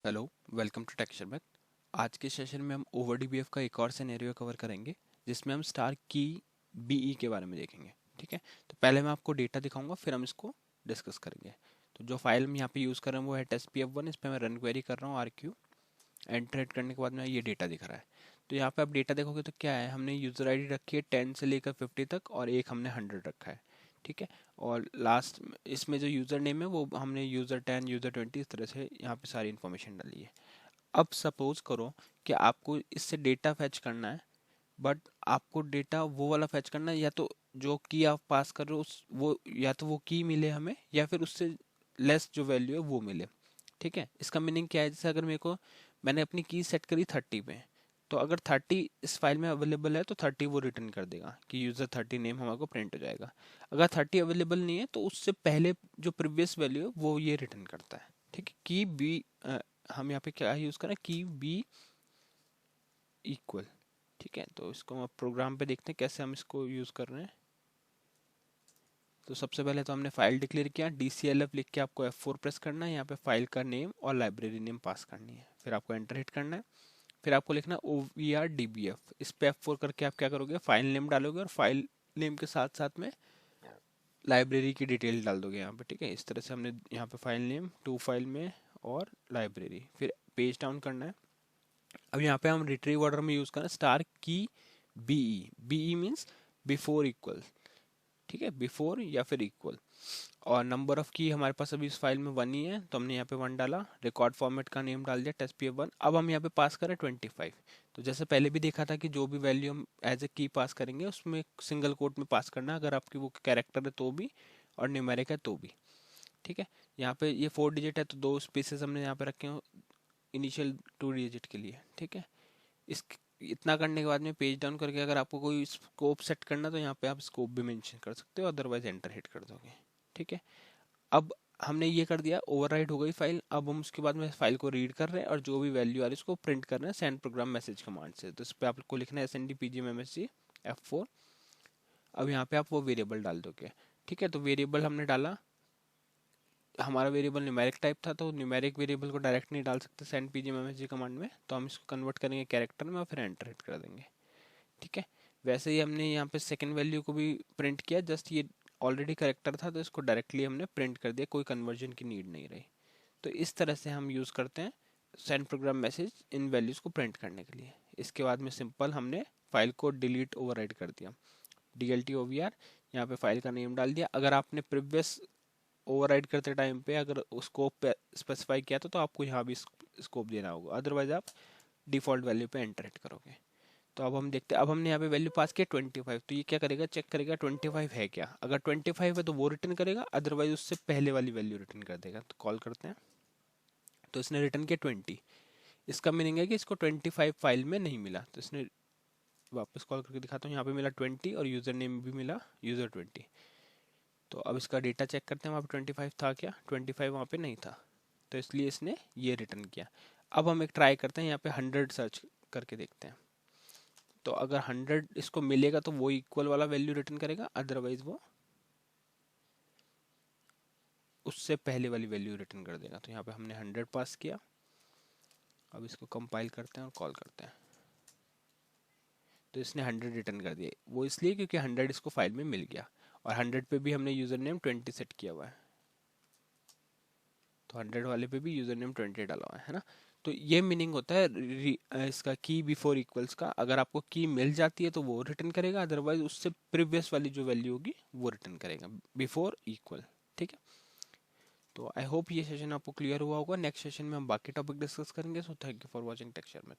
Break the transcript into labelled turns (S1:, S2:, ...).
S1: Hello, welcome to texture math. आज के session में हम ओवर डीबीएफ का एक और सिनेरियो कवर करेंगे जिसमें हम स्टार की बीई के बारे में देखेंगे। ठीक है, तो पहले मैं आपको डेटा दिखाऊंगा, फिर हम इसको डिस्कस करेंगे। तो जो फाइल हम यहाँ पे यूज़ कर रहे हैं वो है टेस्ट पी एफ वन। इस पर मैं रन क्वेरी कर रहा हूँ, आर क्यू एंटर करने के बाद में ये डेटा दिख रहा है। तो यहाँ पे आप डेटा देखोगे तो क्या है, हमने यूज़र आईडी रखी है 10 से लेकर 50 तक और एक हमने 100 रखा है। ठीक है, और लास्ट इसमें जो यूज़र नेम है वो हमने यूज़र 10 यूज़र 20 इस तरह से यहाँ पे सारी इन्फॉर्मेशन डाली है। अब सपोज करो कि आपको इससे डेटा फैच करना है, बट आपको डेटा वो वाला फैच करना है, या तो जो की आप पास कर रहे हो उस वो या तो वो की मिले हमें, या फिर उससे लेस जो वैल्यू है वो मिले। ठीक है, इसका मीनिंग क्या है, जैसे अगर मैंने अपनी की सेट करी 30 पे, तो अगर 30 इस फाइल में अवेलेबल है तो 30 वो रिटर्न कर देगा कि यूज़र 30 नेम हमारे को प्रिंट हो जाएगा। अगर 30 अवेलेबल नहीं है तो उससे पहले जो प्रीवियस वैल्यू है वो ये रिटर्न करता है। ठीक है, की बी हम यहाँ पे क्या यूज़ करें, की बी इक्वल। ठीक है, तो इसको हम प्रोग्राम पे देखते हैं कैसे हम इसको यूज़ कर रहे हैं। तो सबसे पहले तो हमने फाइल डिक्लेयर किया, DCLF लिख के आपको F4 प्रेस करना है। यहाँ पे फाइल का नेम और लाइब्रेरी नेम पास करनी है, फिर आपको एंटर हिट करना है। फिर आपको लिखना है OVRDBF। इस पे F4 करके आप क्या करोगे, फाइल नेम डालोगे और फाइल नेम के साथ साथ में लाइब्रेरी की डिटेल डाल दोगे यहाँ पे। ठीक है, इस तरह से हमने यहाँ पे फाइल नेम टू फाइल में और लाइब्रेरी, फिर पेज डाउन करना है। अब यहाँ पे हम रिट्रीव ऑर्डर में यूज़ करना है स्टार की BE. BE means before equal. ठीक है, बिफोर या फिर इक्वल। और नंबर ऑफ की हमारे पास अभी इस फाइल में 1 ही है, तो हमने यहाँ पे 1 डाला। रिकॉर्ड फॉर्मेट का नेम डाल दिया टेस्ट पी एफ वन। अब हम यहाँ पे पास करें 25। तो जैसे पहले भी देखा था कि जो भी वैल्यू हम एज ए की पास करेंगे उसमें सिंगल कोट में पास करना है, अगर आपकी वो कैरेक्टर है तो भी और न्यूमेरिक है तो भी। ठीक है, यहाँ पे ये 4 डिजिट है तो 2 स्पेसेस हमने यहाँ पे रखे हैं इनिशियल 2 डिजिट के लिए। ठीक है, इस इतना करने के बाद में पेज डाउन करके अगर आपको कोई स्कोप सेट करना तो यहाँ पे आप स्कोप भी मेंशन कर सकते हो, अदरवाइज एंटर हिट कर दोगे। ठीक है, अब हमने ये कर दिया, ओवरराइट हो गई फाइल। अब हम उसके बाद में फाइल को रीड कर रहे हैं और जो भी वैल्यू आ रही है उसको प्रिंट कर रहे हैं सेंड प्रोग्राम मैसेज कमांड से। तो इस पर आपको लिखना है SND PGMMSG F4। अब यहाँ पे आप वो वेरिएबल डाल दोगे। ठीक है, तो वेरिएबल हमने डाला, हमारा वेरिएबल न्यूमेरिक टाइप था तो न्यूमेरिक वेरिएबल को डायरेक्ट नहीं डाल सकते सेंड PGMMSG कमांड में, तो हम इसको कन्वर्ट करेंगे कैरेक्टर में और फिर एंटर हिट कर देंगे। ठीक है, वैसे ही हमने यहाँ पे सेकंड वैल्यू को भी प्रिंट किया, जस्ट ये ऑलरेडी करेक्टर था तो इसको डायरेक्टली हमने प्रिंट कर दिया, कोई कन्वर्जन की नीड नहीं रही। तो इस तरह से हम यूज़ करते हैं send program message in values को प्रिंट करने के लिए। इसके बाद में सिंपल हमने फाइल को डिलीट ओवरराइट कर दिया, DLT OVR। यहाँ पे फाइल का नेम डाल दिया। अगर आपने प्रीवियस ओवरराइड करते टाइम पे अगर स्कोप पे स्पेसिफाई किया था तो आपको यहाँ भी स्कोप देना होगा, अदरवाइज आप डिफॉल्ट वैल्यू पे एंटर हिट करोगे। तो अब हम देखते हैं, अब हमने यहाँ पे वैल्यू पास किया 25, तो ये क्या करेगा, चेक करेगा 25 है क्या। अगर 25 है तो वो रिटर्न करेगा, अदरवाइज उससे पहले वाली वैल्यू रिटर्न कर देगा। तो कॉल करते हैं, तो इसने रिटर्न किया 20। इसका मीनिंग है कि इसको 25 फाइल में नहीं मिला, तो इसने वापस कॉल करके दिखाता हूँ, यहाँ पे मिला 20 और यूज़र नेम भी मिला यूज़र 20। तो अब इसका डेटा चेक करते हैं वहाँ पे 25 था क्या, 25 वहाँ पे नहीं था, तो इसलिए इसने ये रिटर्न किया। अब हम एक ट्राई करते हैं, यहाँ पे 100 सर्च करके देखते हैं। तो अगर 100 इसको मिलेगा तो वो इक्वल वाला वैल्यू रिटर्न करेगा, अदरवाइज वो उससे पहले वाली वैल्यू रिटर्न कर देगा। तो यहाँ पे हमने 100 पास किया। अब इसको कंपाइल करते हैं और कॉल करते हैं, तो इसने 100 रिटर्न कर दिया। वो इसलिए क्योंकि 100 इसको फाइल में मिल गया और 100 पे भी हमने यूज़र नेम 20 सेट किया हुआ है, तो 100 वाले पे भी यूज़र नेम 20 डाला हुआ है ना। तो ये मीनिंग होता है इसका की बिफोर इक्वल्स का। अगर आपको की मिल जाती है तो वो रिटर्न करेगा, अदरवाइज उससे प्रीवियस वाली जो वैल्यू होगी वो रिटर्न करेगा, बिफोर इक्वल। ठीक है, तो आई होप ये सेशन आपको क्लियर हुआ होगा। नेक्स्ट सेशन में हम बाकी टॉपिक डिस्कस करेंगे। So thank you for watching texture में।